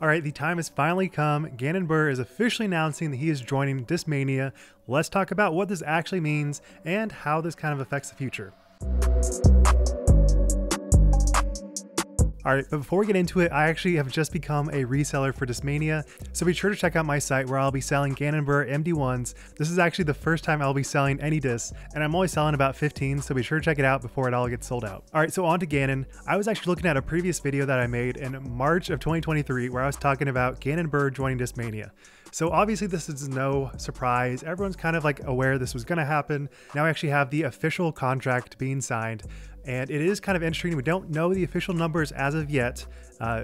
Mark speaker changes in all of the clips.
Speaker 1: Alright, the time has finally come. Gannon Buhr is officially announcing that he is joining Discmania. Let's talk about what this actually means and how this kind of affects the future. Alright, but before we get into it, I actually have just become a reseller for Discmania, so be sure to check out my site where I'll be selling Gannon Buhr MD1s. This is actually the first time I'll be selling any discs, and I'm only selling about 15, so be sure to check it out before it all gets sold out. Alright, so on to Gannon. I was actually looking at a previous video that I made in March of 2023 where I was talking about Gannon Buhr joining Discmania. So obviously this is no surprise. Everyone's kind of like aware this was going to happen. Now we actually have the official contract being signed. And it is kind of interesting. We don't know the official numbers as of yet.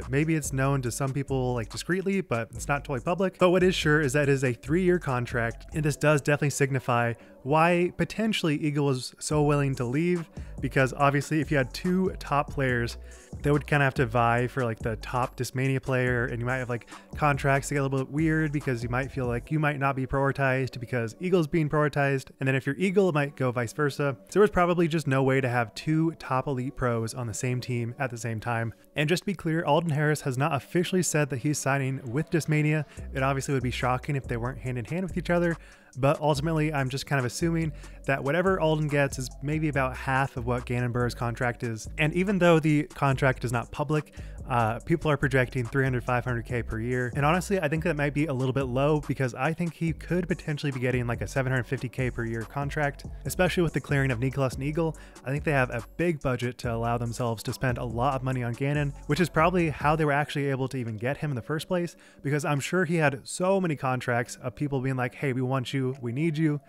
Speaker 1: Maybe it's known to some people like discreetly, but it's not totally public. But what is sure is that it is a 3-year contract. And this does definitely signify why potentially Eagle was so willing to leave, because obviously if you had 2 top players, they would kind of have to vie for like the top Discmania player, and you might have like contracts that get a little bit weird because you might feel like you might not be prioritized because Eagle's being prioritized, and then if you're Eagle it might go vice versa. So there was probably just no way to have 2 top elite pros on the same team at the same time. And just to be clear, Alden Harris has not officially said that he's signing with Discmania. It obviously would be shocking if they weren't hand in hand with each other, but ultimately I'm just kind of assuming that whatever Alden gets is maybe about half of what Gannon Buhr's contract is. And even though the contract is not public, people are projecting 500K per year. And honestly, I think that might be a little bit low because I think he could potentially be getting like a 750K per year contract, especially with the clearing of Lacklust and Eagle. I think they have a big budget to allow themselves to spend a lot of money on Gannon, which is probably how they were actually able to even get him in the first place, because I'm sure he had so many contracts of people being like, hey, we want you, we need you.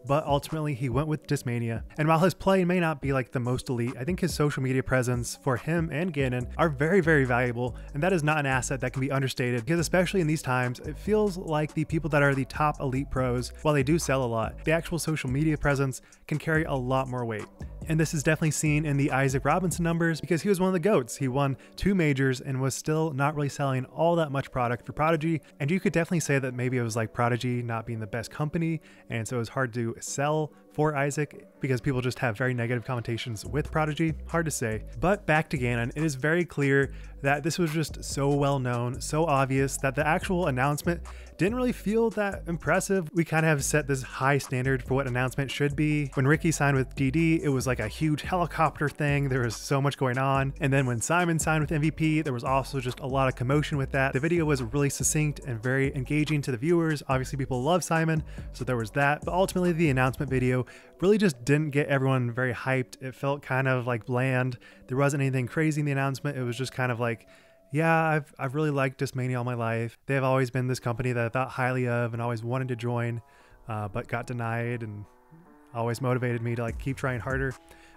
Speaker 1: But ultimately he went with Discmania. And while his play may not be like the most elite, I think his social media presence for him and Gannon are very, very valuable. And that is not an asset that can be understated, because especially in these times, it feels like the people that are the top elite pros, while they do sell a lot, the actual social media presence can carry a lot more weight. And this is definitely seen in the Isaac Robinson numbers, because he was one of the GOATs. He won 2 majors and was still not really selling all that much product for Prodigy. And you could definitely say that maybe it was like Prodigy not being the best company, and so it was hard to sell for Isaac because people just have very negative connotations with Prodigy. Hard to say. But back to Gannon, it is very clear that this was just so well known, so obvious, that the actual announcement didn't really feel that impressive. We kind of have set this high standard for what announcement should be. When Ricky signed with DD, it was like a huge helicopter thing. There was so much going on. And then when Simon signed with MVP, there was also just a lot of commotion with that. The video was really succinct and very engaging to the viewers. Obviously people love Simon, so there was that. But ultimately the announcement video really just didn't get everyone very hyped. It felt kind of like bland. There wasn't anything crazy in the announcement. It was just kind of like, yeah, I've really liked Discmania all my life. They have always been this company that I thought highly of and always wanted to join, but got denied, and always motivated me to like keep trying harder,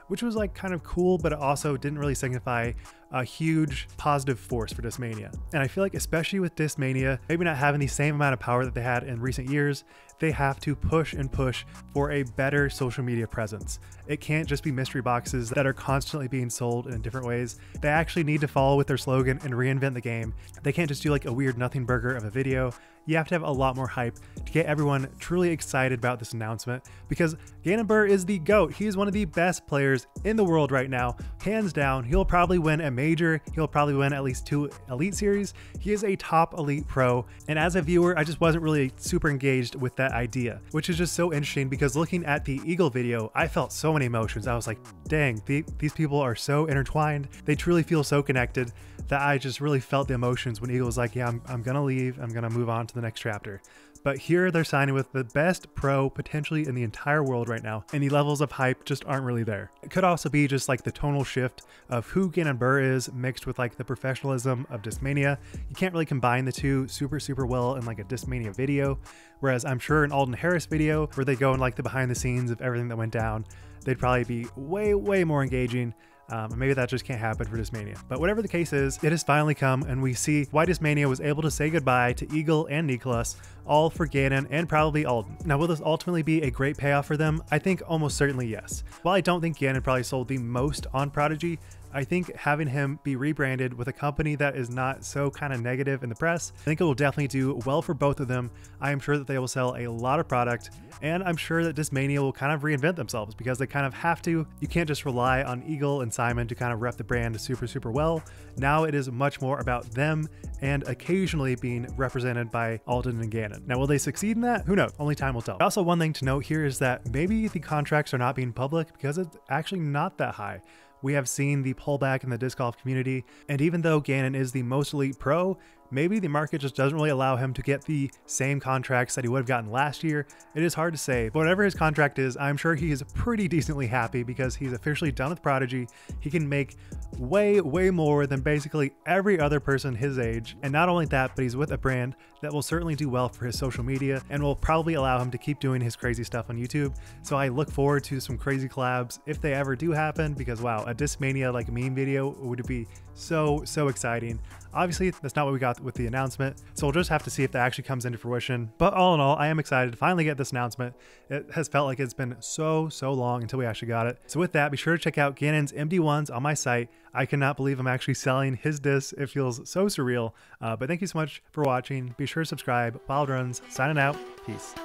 Speaker 1: which was like kind of cool, but it also didn't really signify a huge positive force for Discmania. And I feel like especially with Discmania, maybe not having the same amount of power that they had in recent years, they have to push and push for a better social media presence. It can't just be mystery boxes that are constantly being sold in different ways. They actually need to follow with their slogan and reinvent the game. They can't just do like a weird nothing burger of a video. You have to have a lot more hype to get everyone truly excited about this announcement, because Gannon Buhr is the GOAT. He is one of the best players in the world right now, hands down. He'll probably win a major. He'll probably win at least 2 elite series. He is a top elite pro. And as a viewer, I just wasn't really super engaged with that idea, which is just so interesting, because looking at the Eagle video, I felt so many emotions. I was like, dang, these people are so intertwined. They truly feel so connected, that I just really felt the emotions when Eagle was like, yeah, I'm gonna leave. I'm gonna move on to the next chapter. But here they're signing with the best pro potentially in the entire world right now, and the levels of hype just aren't really there. It could also be just like the tonal shift of who Gannon Buhr is mixed with like the professionalism of Discmania. You can't really combine the two super well in like a Discmania video, whereas I'm sure an Alden Harris video where they go in like the behind the scenes of everything that went down, they'd probably be way more engaging. Maybe that just can't happen for Discmania. But whatever the case is, it has finally come, and we see why Discmania was able to say goodbye to Eagle and Lacklust, all for Gannon and probably Alden. Now, will this ultimately be a great payoff for them? I think almost certainly yes. While I don't think Gannon probably sold the most on Prodigy, I think having him be rebranded with a company that is not so kind of negative in the press, I think it will definitely do well for both of them. I am sure that they will sell a lot of product, and I'm sure that Discmania will kind of reinvent themselves because they kind of have to. You can't just rely on Eagle and Simon to kind of rep the brand super well. Now it is much more about them and occasionally being represented by Alden and Gannon. Now, will they succeed in that? Who knows? Only time will tell. Also, one thing to note here is that maybe the contracts are not being public because it's actually not that high. We have seen the pullback in the disc golf community, and even though Gannon is the most elite pro, maybe the market just doesn't really allow him to get the same contracts that he would have gotten last year. It is hard to say, but whatever his contract is, I'm sure he is pretty decently happy because he's officially done with Prodigy. He can make way more than basically every other person his age. And not only that, but he's with a brand that will certainly do well for his social media and will probably allow him to keep doing his crazy stuff on YouTube. So I look forward to some crazy collabs if they ever do happen, because wow, a Discmania like meme video would be so exciting. Obviously, that's not what we got with the announcement, so we'll just have to see if that actually comes into fruition. But all in all, I am excited to finally get this announcement. It has felt like it's been so long until we actually got it. So with that, be sure to check out Gannon's MD1s on my site. I cannot believe I'm actually selling his disc. It feels so surreal. But thank you so much for watching. Be sure to subscribe. Wild Runs, signing out. Peace.